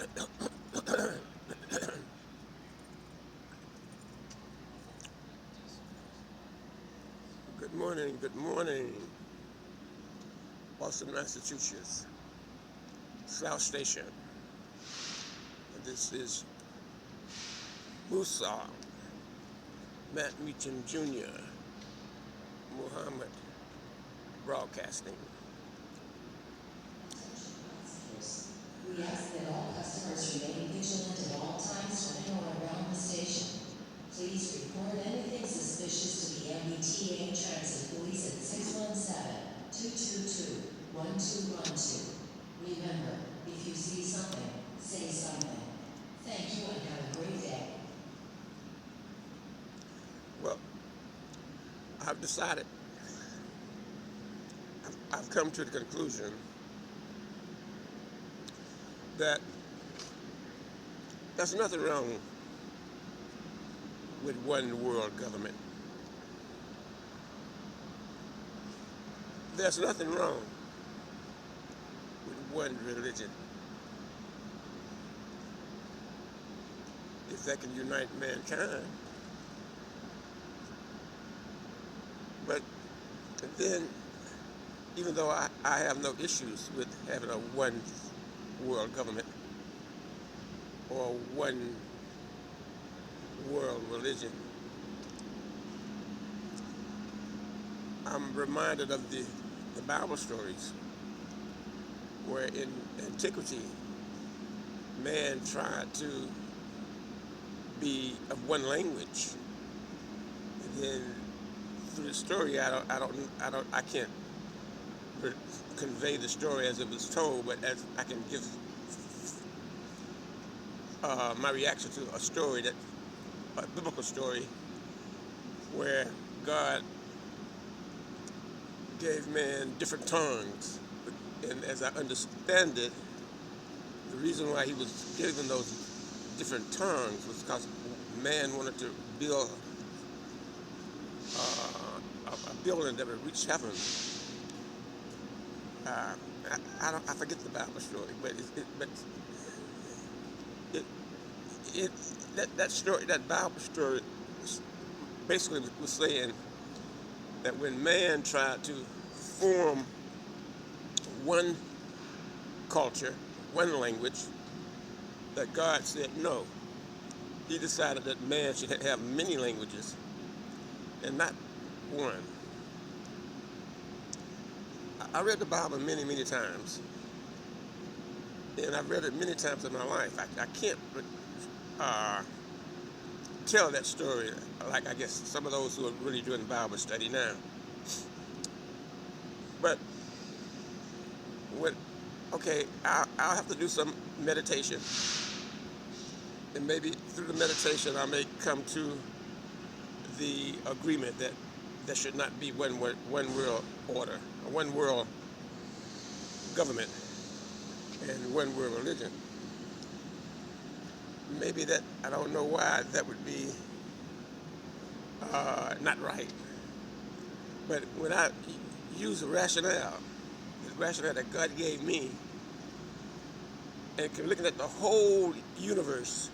Good morning, Boston, Massachusetts, South Station. This is Musau, Matt Meacham Jr., Muhammad Broadcasting. We ask that all customers remain vigilant at all times when in or around the station. Please report anything suspicious to the MBTA Transit Police at 617-222-1212. Remember, if you see something, say something. Thank you and have a great day. Well, I've decided, I've come to the conclusion that there's nothing wrong with one world government. There's nothing wrong with one religion. If that can unite mankind. But then, even though I have no issues with having a one world government or one world religion, I'm reminded of the Bible stories where in antiquity man tried to be of one language, and then through the story I can't convey the story as it was told, but as I can give my reaction to a story, a biblical story, where God gave man different tongues. And as I understand it, the reason why he was given those different tongues was because man wanted to build a building that would reach heaven. I forget the Bible story, but that Bible story basically was saying that when man tried to form one culture, one language, that God said no. He decided that man should have many languages and not one. I read the Bible many, many times, and I've read it many times in my life. I can't tell that story like I guess some of those who are really doing Bible study now. But I'll have to do some meditation, and maybe through the meditation I may come to the agreement that there should not be one world order, one world government, and one world religion. Maybe that, I don't know why that would be not right. But when I use the rationale that God gave me, and looking at the whole universe,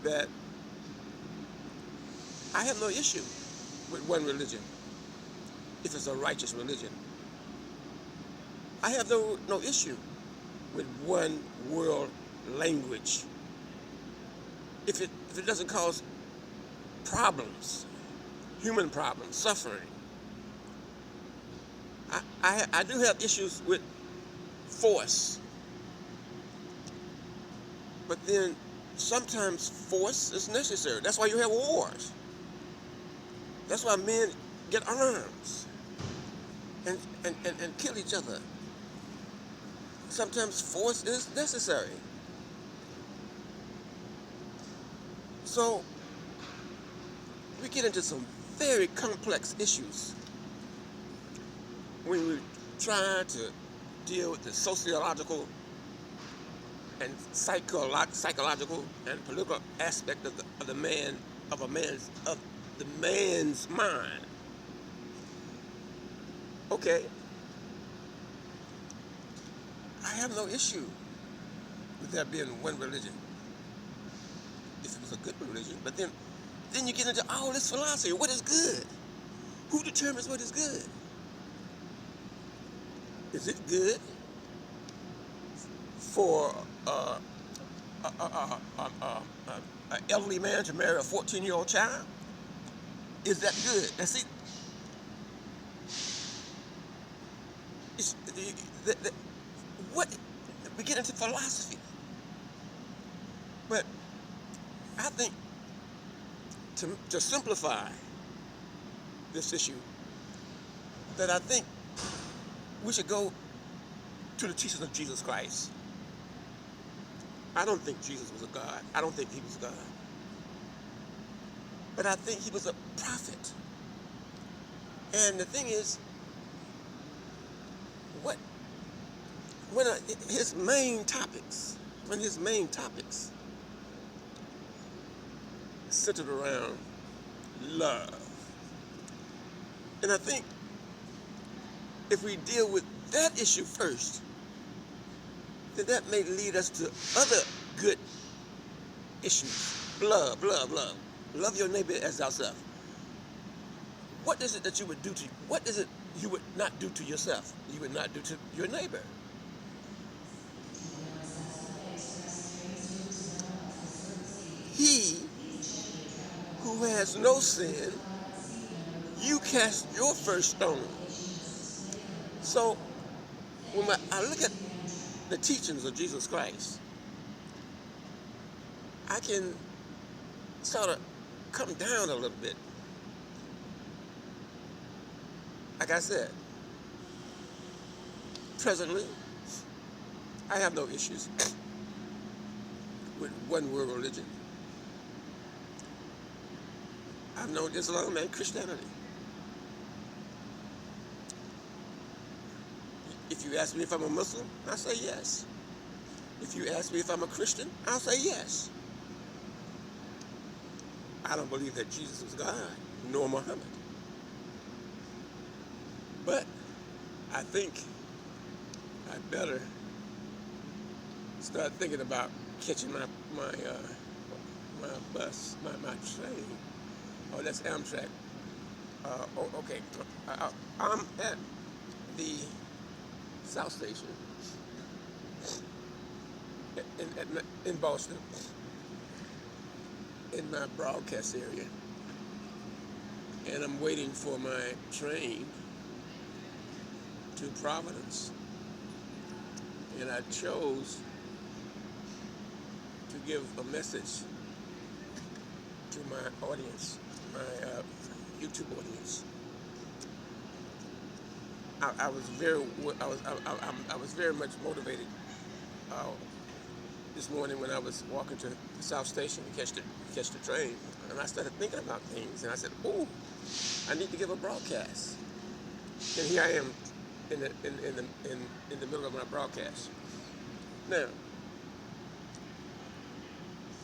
that I have no issue with one religion if it's a righteous religion. I have no issue with one world language if it doesn't cause problems, human problems, suffering. I do have issues with force, but then sometimes force is necessary. That's why you have wars. That's why men get arms and kill each other. Sometimes force is necessary. So we get into some very complex issues when we try to deal with the sociological and psychological and political aspect of the man's mind. Okay, I have no issue with there being one religion, if it was a good religion. But then you get into all this philosophy. What is good? Who determines what is good? Is it good for an elderly man to marry a 14-year-old child? Is that good? Now see, it's, what we get into philosophy, but I think to simplify this issue, that I think we should go to the teachings of Jesus Christ. I don't think Jesus was a God. I don't think he was God. But I think he was a prophet. And the thing is, when his main topics centered around love. And I think if we deal with that issue first, then that may lead us to other good issues. Love. Love your neighbor as thyself. What is it that you would do to you? What is it you would not do to yourself? You would not do to your neighbor. He who has no sin, you cast your first stone. So when I look at the teachings of Jesus Christ, I can sort of come down a little bit. Like I said, presently, I have no issues with one world religion. I've known Islam and Christianity. If you ask me if I'm a Muslim, I'll say yes. If you ask me if I'm a Christian, I'll say yes. I don't believe that Jesus was God, nor Muhammad. But I think I better start thinking about catching my bus, my train. Oh, that's Amtrak. Okay. I'm at the South Station in Boston, in my broadcast area, and I'm waiting for my train to Providence, and I chose to give a message to my audience, my YouTube audience. I was very much motivated this morning when I was walking to the South Station to catch the train, and I started thinking about things, and I said, "Oh, I need to give a broadcast." And here I am in the middle of my broadcast. Now,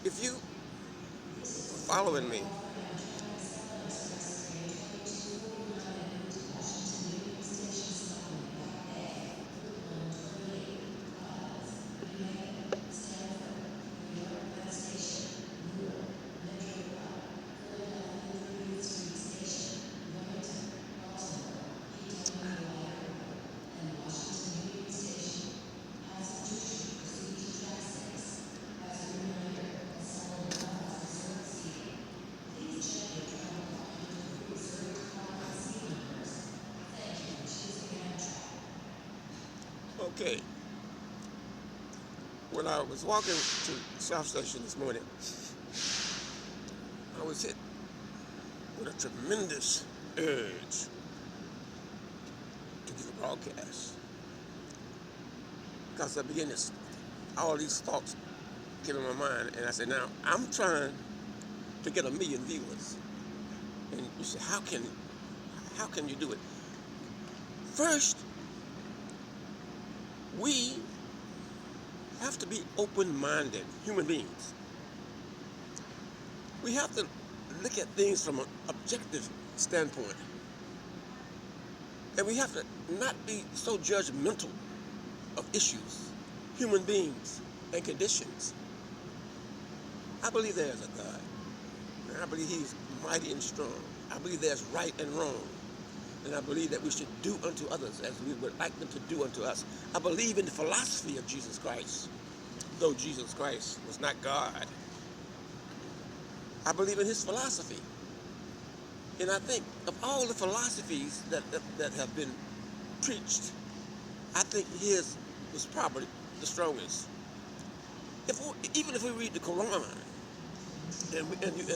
if you following me, okay, when I was walking to South Station this morning, I was hit with a tremendous urge to give a broadcast, because I began all these thoughts came in my mind, and I said, now I'm trying to get 1 million viewers, and you say, how can you do it? First, we have to be open-minded human beings. We have to look at things from an objective standpoint. And we have to not be so judgmental of issues, human beings. and conditions. I believe there is a God. And I believe he's mighty and strong. I believe there's right and wrong. And I believe that we should do unto others as we would like them to do unto us. I believe in the philosophy of Jesus Christ, though Jesus Christ was not God. I believe in his philosophy. And I think of all the philosophies that have been preached, I think his was probably the strongest. Even if we read the Quran, and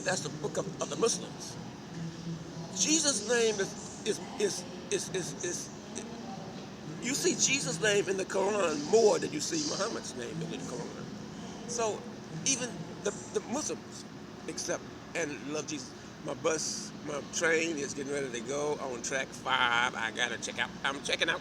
that's the book of the Muslims, Jesus' name is you see Jesus' name in the Quran more than you see Muhammad's name in the Quran. So even the Muslims accept and love Jesus. My train is getting ready to go on track 5. I gotta check out. I'm checking out.